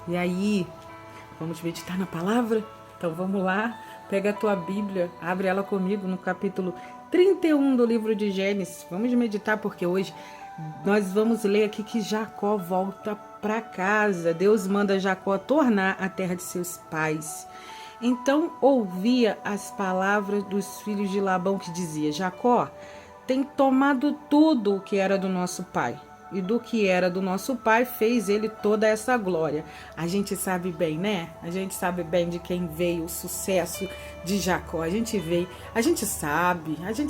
E aí, vamos meditar na palavra? Então vamos lá, pega a tua Bíblia, abre ela comigo no capítulo 31 do livro de Gênesis. Vamos meditar porque hoje nós vamos ler aqui que Jacó volta para casa. Deus manda Jacó tornar a terra de seus pais. Então ouvia as palavras dos filhos de Labão que dizia: Jacó tem tomado tudo o que era do nosso pai. E do que era do nosso pai, fez ele toda essa glória. A gente sabe bem, né? A gente sabe bem de quem veio o sucesso de Jacó. A gente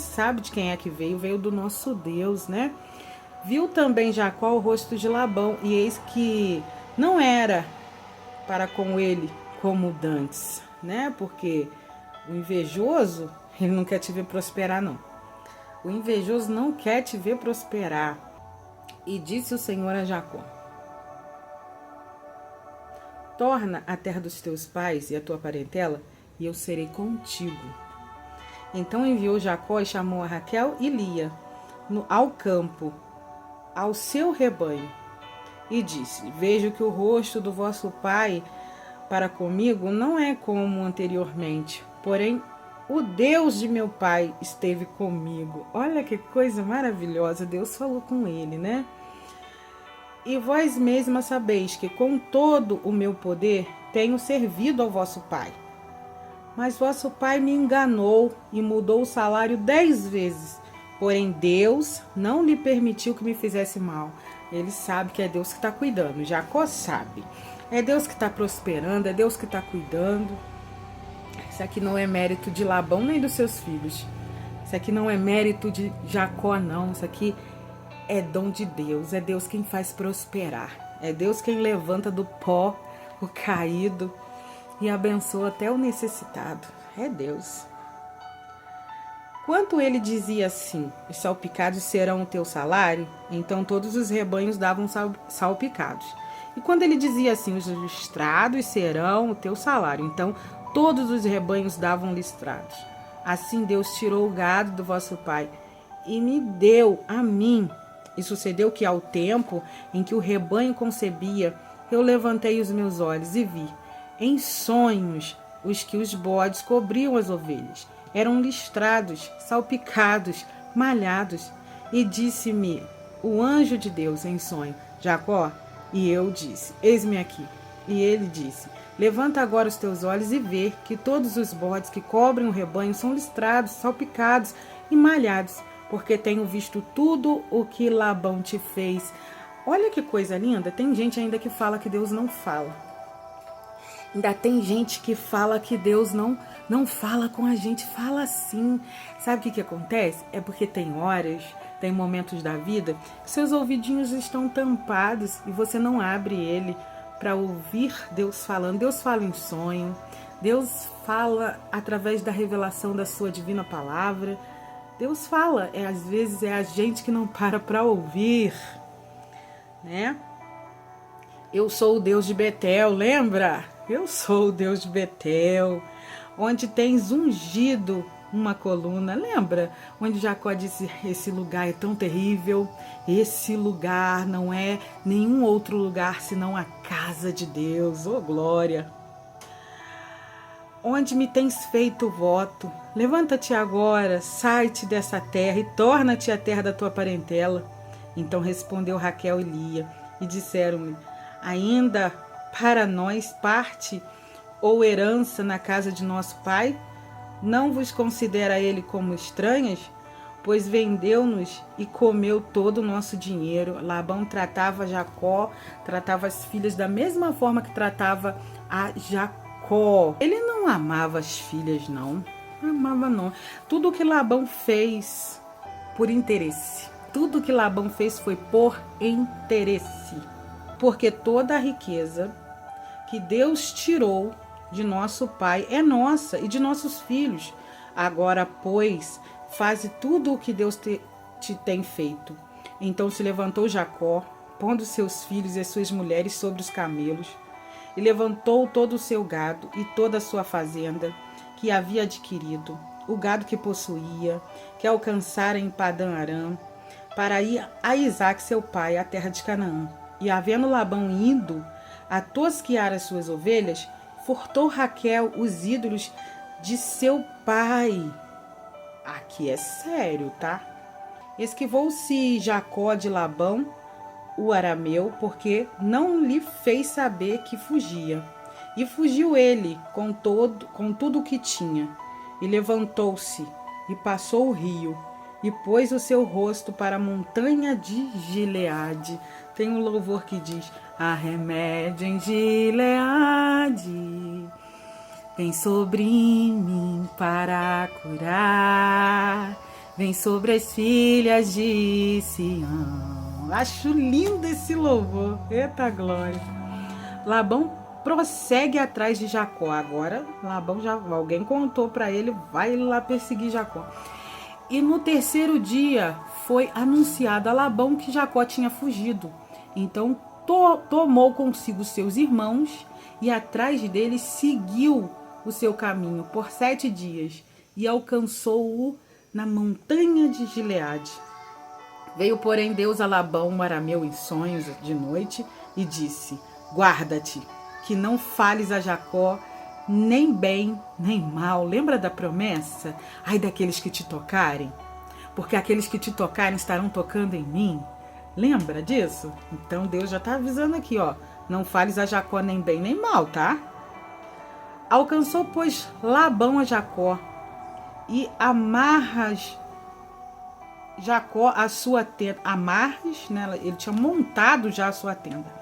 sabe de quem é que veio do nosso Deus, né? Viu também Jacó o rosto de Labão, e eis que não era para com ele como dantes, né? Porque o invejoso, ele não quer te ver prosperar, não. O invejoso não quer te ver prosperar. E disse o Senhor a Jacó: torna a terra dos teus pais e a tua parentela, e eu serei contigo. Então enviou Jacó e chamou a Raquel e Lia ao campo, ao seu rebanho, e disse: vejo que o rosto do vosso pai para comigo não é como anteriormente, porém o Deus de meu pai esteve comigo. Olha que coisa maravilhosa, Deus falou com ele, né? E vós mesma sabeis que com todo o meu poder tenho servido ao vosso pai. Mas vosso pai me enganou e mudou o salário 10 vezes. Porém Deus não lhe permitiu que me fizesse mal. Ele sabe que é Deus que está cuidando. Jacó sabe. É Deus que está prosperando, é Deus que está cuidando. Isso aqui não é mérito de Labão nem dos seus filhos. Isso aqui não é mérito de Jacó, não. Isso aqui é dom de Deus. É Deus quem faz prosperar. É Deus quem levanta do pó o caído e abençoa até o necessitado. É Deus. Quanto ele dizia assim: os salpicados serão o teu salário, então todos os rebanhos davam salpicados. E quando ele dizia assim: os listrados serão o teu salário, então todos os rebanhos davam listrados. Assim Deus tirou o gado do vosso pai e me deu a mim. E sucedeu que ao tempo em que o rebanho concebia, eu levantei os meus olhos e vi, em sonhos, os que os bodes cobriam as ovelhas. Eram listrados, salpicados, malhados. E disse-me o anjo de Deus em sonho: Jacó. E eu disse: eis-me aqui. E ele disse: levanta agora os teus olhos e vê que todos os bodes que cobrem o rebanho são listrados, salpicados e malhados, porque tenho visto tudo o que Labão te fez. Olha que coisa linda. Tem gente ainda que fala que Deus não fala. Ainda tem gente que fala que Deus não fala com a gente. Fala sim. Sabe o que acontece? É porque tem horas, tem momentos da vida que seus ouvidinhos estão tampados e você não abre ele para ouvir Deus falando. Deus fala em sonho. Deus fala através da revelação da sua divina palavra. Deus fala, às vezes é a gente que não para ouvir, né? Eu sou o Deus de Betel, lembra? Eu sou o Deus de Betel, onde tens ungido uma coluna, lembra? Onde Jacó disse: esse lugar é tão terrível, esse lugar não é nenhum outro lugar senão a casa de Deus, oh glória! Onde me tens feito voto, levanta-te agora, sai-te dessa terra e torna-te a terra da tua parentela. Então respondeu Raquel e Lia e disseram-lhe: ainda para nós parte ou herança na casa de nosso pai? Não vos considera ele como estranhas? Pois vendeu-nos e comeu todo o nosso dinheiro. Labão tratava Jacó, tratava as filhas da mesma forma que tratava a Jacó. Ele não amava as filhas, não. Não amava, não. Tudo que Labão fez por interesse. Tudo que Labão fez foi por interesse. Porque toda a riqueza que Deus tirou de nosso pai é nossa e de nossos filhos. Agora, pois, faze tudo o que Deus te tem feito. Então se levantou Jacó, pondo seus filhos e suas mulheres sobre os camelos, e levantou todo o seu gado e toda a sua fazenda que havia adquirido, o gado que possuía, que alcançara em Padã Arã, para ir a Isaque seu pai, à terra de Canaã. E havendo Labão ido a tosquiar as suas ovelhas, furtou Raquel os ídolos de seu pai. Aqui é sério, tá? Esquivou-se Jacó de Labão, o arameu, porque não lhe fez saber que fugia. E fugiu ele com tudo o que tinha. E levantou-se e passou o rio, e pôs o seu rosto para a montanha de Gileade. Tem um louvor que diz: há remédio em Gileade, vem sobre mim para curar, vem sobre as filhas de Sião. Acho lindo esse louvor. Eita glória. Labão prossegue atrás de Jacó. Agora Labão alguém contou para ele, vai lá perseguir Jacó. E no terceiro dia foi anunciado a Labão que Jacó tinha fugido. Então tomou consigo seus irmãos e atrás deles seguiu o seu caminho por 7 dias e alcançou-o na montanha de Gileade. Veio, porém, Deus a Labão, um arameu, em sonhos de noite e disse: guarda-te, que não fales a Jacó nem bem nem mal. Lembra da promessa? Ai daqueles que te tocarem, porque aqueles que te tocarem estarão tocando em mim. Lembra disso? Então Deus já está avisando aqui, ó. Não fales a Jacó nem bem nem mal, tá? Alcançou, pois, Labão a Jacó e amarras Jacó a sua tenda. Amarras, né? Ele tinha montado já a sua tenda.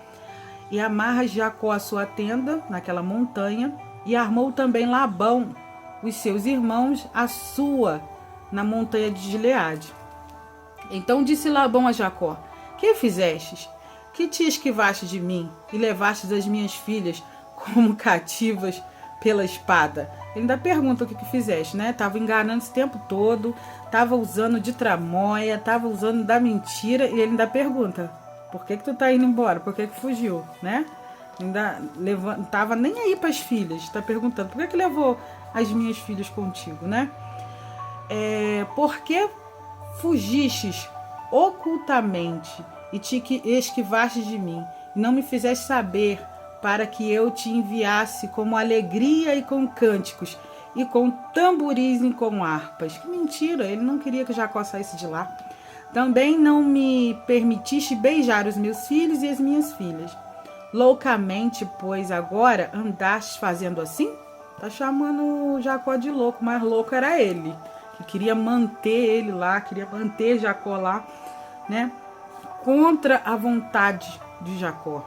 E amarras Jacó a sua tenda naquela montanha, e armou também Labão, os seus irmãos, a sua, na montanha de Gileade. Então disse Labão a Jacó: que fizestes? Que te esquivaste de mim e levastes as minhas filhas como cativas pela espada? Ele ainda pergunta o que fizeste, né? Estava enganando esse tempo todo, estava usando de tramóia, estava usando da mentira, e ele ainda pergunta: por que tu tá indo embora? Por que fugiu, né? Ainda não tava nem aí para as filhas, está perguntando: por que levou as minhas filhas contigo, né? Porque fugistes ocultamente e te esquivaste de mim, e não me fizeste saber, para que eu te enviasse com alegria e com cânticos, e com tamboris e com harpas. Que mentira, ele não queria que Jacó saísse de lá. Também não me permitiste beijar os meus filhos e as minhas filhas. Loucamente, pois, agora andaste fazendo assim? Tá chamando Jacó de louco, mas louco era ele, que queria manter ele lá, queria manter Jacó lá, né? Contra a vontade de Jacó.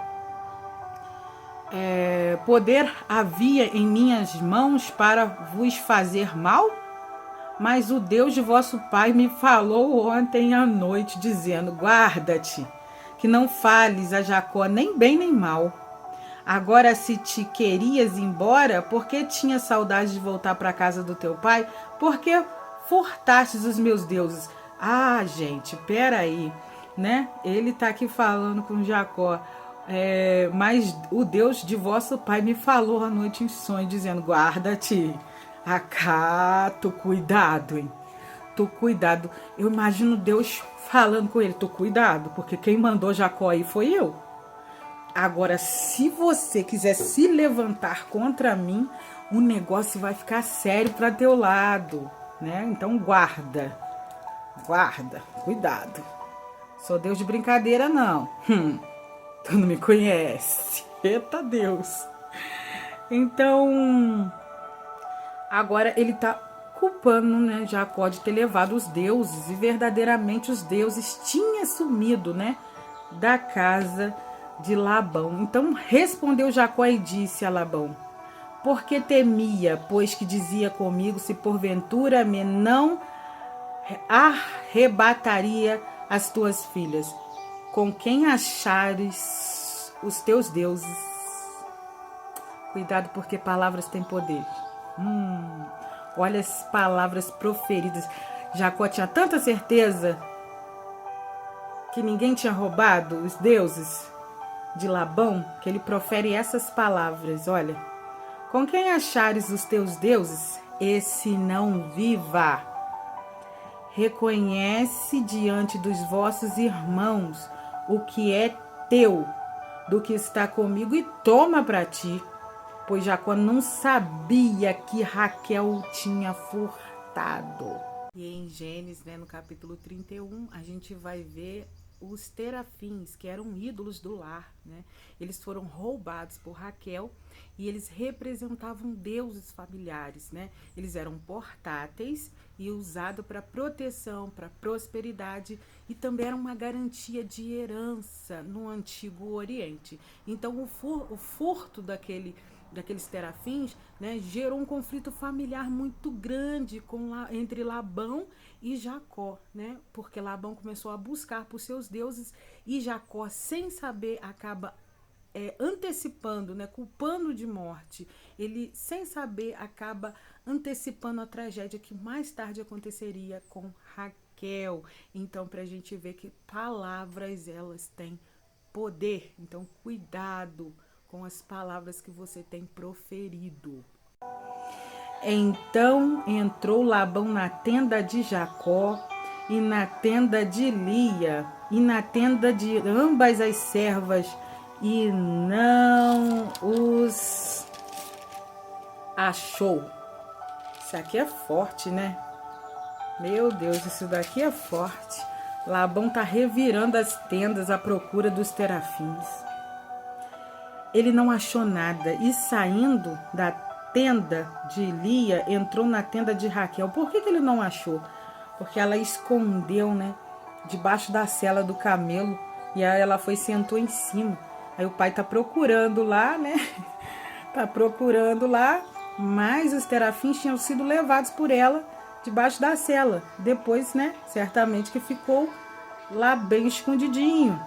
Poder havia em minhas mãos para vos fazer mal? Mas o Deus de vosso pai me falou ontem à noite, dizendo: guarda-te, que não fales a Jacó nem bem nem mal. Agora, se te querias ir embora, porque tinha saudade de voltar para a casa do teu pai, porque furtastes os meus deuses. Ah, gente, peraí, né? Ele tá aqui falando com Jacó. Mas o Deus de vosso pai me falou à noite em sonho, dizendo: guarda-te. Acato, cuidado, hein? Tu cuidado. Eu imagino Deus falando com ele: tu cuidado, porque quem mandou Jacó aí foi eu. Agora, se você quiser se levantar contra mim, o negócio vai ficar sério para teu lado, né? Então guarda, cuidado. Sou Deus de brincadeira, não. Tu não me conhece. Eita Deus. Então, agora ele está culpando, né, Jacó de ter levado os deuses, e verdadeiramente os deuses tinham sumido, né, da casa de Labão. Então respondeu Jacó e disse a Labão: porque temia, pois que dizia comigo: se porventura me não arrebataria as tuas filhas, com quem achares os teus deuses. Cuidado, porque palavras têm poder. Olha as palavras proferidas. Jacó tinha tanta certeza que ninguém tinha roubado os deuses de Labão, que ele profere essas palavras. Olha: com quem achares os teus deuses, esse não viva. Reconhece diante dos vossos irmãos o que é teu, do que está comigo e toma para ti. Pois Jacó não sabia que Raquel tinha furtado. E em Gênesis, no capítulo 31, a gente vai ver os terafins, que eram ídolos do lar, Eles foram roubados por Raquel e eles representavam deuses familiares, Eles eram portáteis e usados para proteção, para prosperidade e também era uma garantia de herança no Antigo Oriente. Então o furto daqueles terafins, gerou um conflito familiar muito grande entre Labão e Jacó, porque Labão começou a buscar por seus deuses e Jacó, sem saber, acaba antecipando, culpando de morte. Ele, sem saber, acaba antecipando a tragédia que mais tarde aconteceria com Raquel. Então, para a gente ver que palavras, elas têm poder. Então, cuidado com as palavras que você tem proferido. Então entrou Labão na tenda de Jacó e na tenda de Lia e na tenda de ambas as servas e não os achou. Isso aqui é forte, Meu Deus, isso daqui é forte. Labão tá revirando as tendas à procura dos terafins. Ele não achou nada e saindo da tenda de Lia, entrou na tenda de Raquel. Por que ele não achou? Porque ela escondeu, debaixo da sela do camelo e aí ela foi e sentou em cima. Aí o pai tá procurando lá, Tá procurando lá, mas os terafins tinham sido levados por ela debaixo da sela. Depois, certamente que ficou lá bem escondidinho,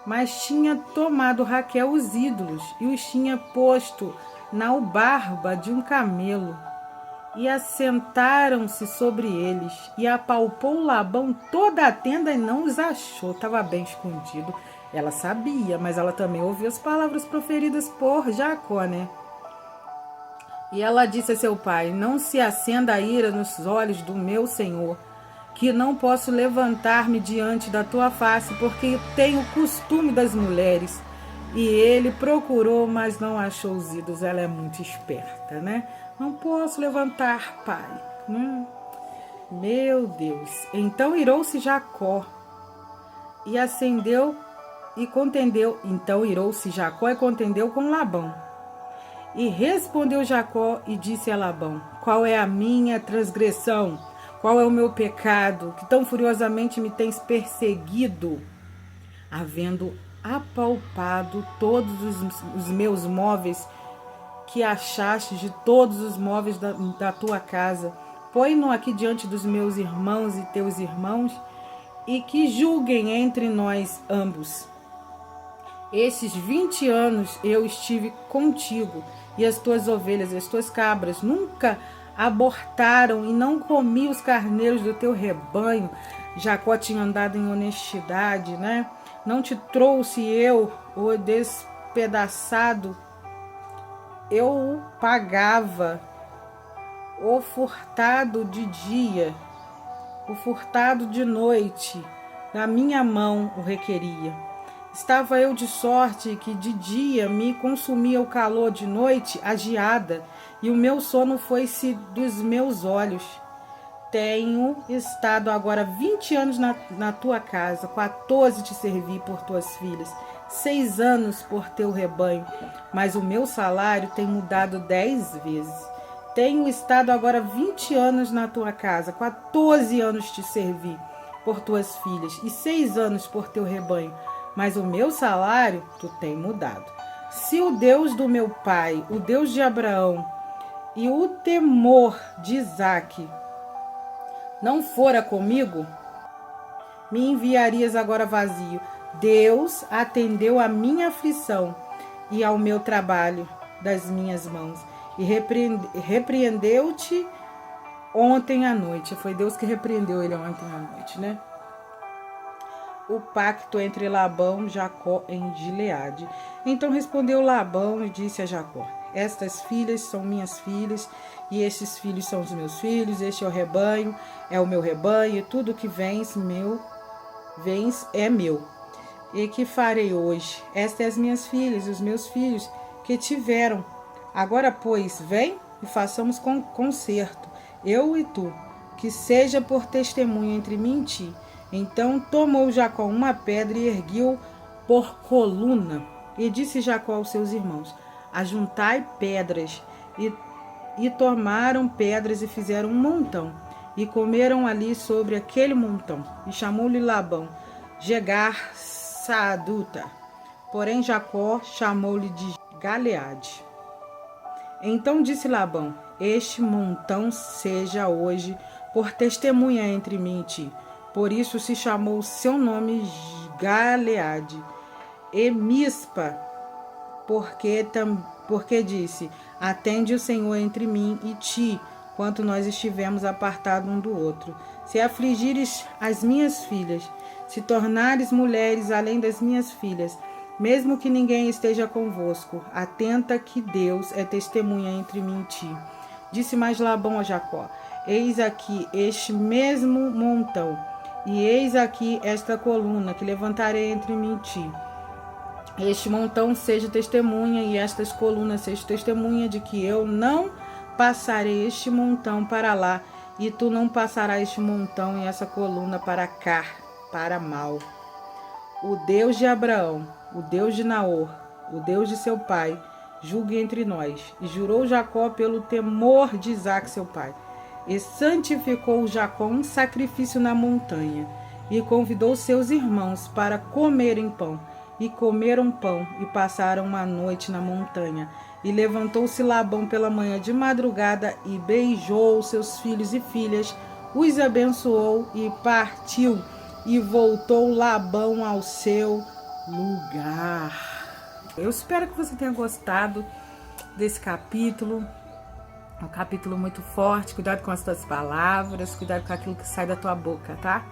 Mas tinha tomado Raquel os ídolos e os tinha posto na albarba de um camelo. E assentaram-se sobre eles. E apalpou Labão toda a tenda e não os achou. Estava bem escondido. Ela sabia, mas ela também ouviu as palavras proferidas por Jacó, E ela disse a seu pai: não se acenda a ira nos olhos do meu senhor, que não posso levantar-me diante da tua face, porque tenho o costume das mulheres. E ele procurou, mas não achou os ídolos. Ela é muito esperta, Não posso levantar, pai. Meu Deus. Então irou-se Jacó e acendeu e contendeu. Então irou-se Jacó e contendeu com Labão. E respondeu Jacó e disse a Labão: qual é a minha transgressão? Qual é o meu pecado, que tão furiosamente me tens perseguido, havendo apalpado todos os meus móveis que achaste de todos os móveis da tua casa? Põe-no aqui diante dos meus irmãos e teus irmãos, e que julguem entre nós ambos. Esses 20 anos eu estive contigo, e as tuas ovelhas e as tuas cabras nunca abortaram e não comi os carneiros do teu rebanho. Jacó tinha andado em honestidade, Não te trouxe eu o despedaçado, eu o pagava. O furtado de dia, o furtado de noite, da minha mão o requeria. Estava eu de sorte que de dia me consumia o calor, de noite a geada, e o meu sono foi-se dos meus olhos. Tenho estado agora 20 anos na tua casa, 14 te servi por tuas filhas, 6 anos por teu rebanho, mas o meu salário tem mudado 10 vezes. Tenho estado agora 20 anos na tua casa, 14 anos te servi por tuas filhas e 6 anos por teu rebanho, mas o meu salário tu tem mudado. Se o Deus do meu pai, o Deus de Abraão e o temor de Isaque não fora comigo, me enviarias agora vazio. Deus atendeu à minha aflição e ao meu trabalho das minhas mãos, e repreendeu-te ontem à noite. Foi Deus que repreendeu ele ontem à noite, O pacto entre Labão e Jacó em Gileade. Então respondeu Labão e disse a Jacó: estas filhas são minhas filhas, e estes filhos são os meus filhos, este é o meu rebanho, e tudo que vens é meu. E que farei hoje? Estas as minhas filhas e os meus filhos que tiveram. Agora, pois, vem e façamos concerto, eu e tu, que seja por testemunho entre mim e ti. Então tomou Jacó uma pedra e ergueu por coluna. E disse Jacó aos seus irmãos: ajuntai pedras. E tomaram pedras e fizeram um montão. E comeram ali sobre aquele montão. E chamou-lhe Labão Jegar Saaduta. Porém Jacó chamou-lhe de Galeade. Então disse Labão: este montão seja hoje por testemunha entre mim e ti. Por isso se chamou o seu nome Galeade. E Mispa, porque disse: atende o Senhor entre mim e ti, quanto nós estivemos apartados um do outro. Se afligires as minhas filhas, se tornares mulheres além das minhas filhas, mesmo que ninguém esteja convosco, atenta que Deus é testemunha entre mim e ti. Disse mais Labão a Jacó: eis aqui este mesmo montão, e eis aqui esta coluna que levantarei entre mim e ti. Este montão seja testemunha, e estas colunas sejam testemunha de que eu não passarei este montão para lá, e tu não passarás este montão e essa coluna para cá, para mal. O Deus de Abraão, o Deus de Naor, o Deus de seu pai, julgue entre nós. E jurou Jacó pelo temor de Isaque seu pai. E santificou Jacó um sacrifício na montanha, e convidou seus irmãos para comerem pão. E comeram pão, e passaram uma noite na montanha. E levantou-se Labão pela manhã de madrugada, e beijou seus filhos e filhas, os abençoou, e partiu, e voltou Labão ao seu lugar. Eu espero que você tenha gostado desse capítulo. É um capítulo muito forte. Cuidado com as tuas palavras, cuidado com aquilo que sai da tua boca, tá?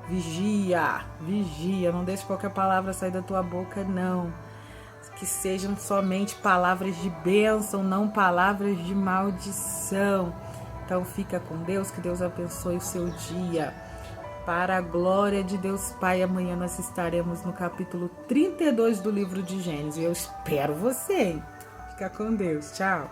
Vigia, vigia, não deixe qualquer palavra sair da tua boca, não. Que sejam somente palavras de bênção, não palavras de maldição. Então fica com Deus, que Deus abençoe o seu dia. Para a glória de Deus Pai, amanhã nós estaremos no capítulo 32 do livro de Gênesis. Eu espero você. Fica com Deus, tchau.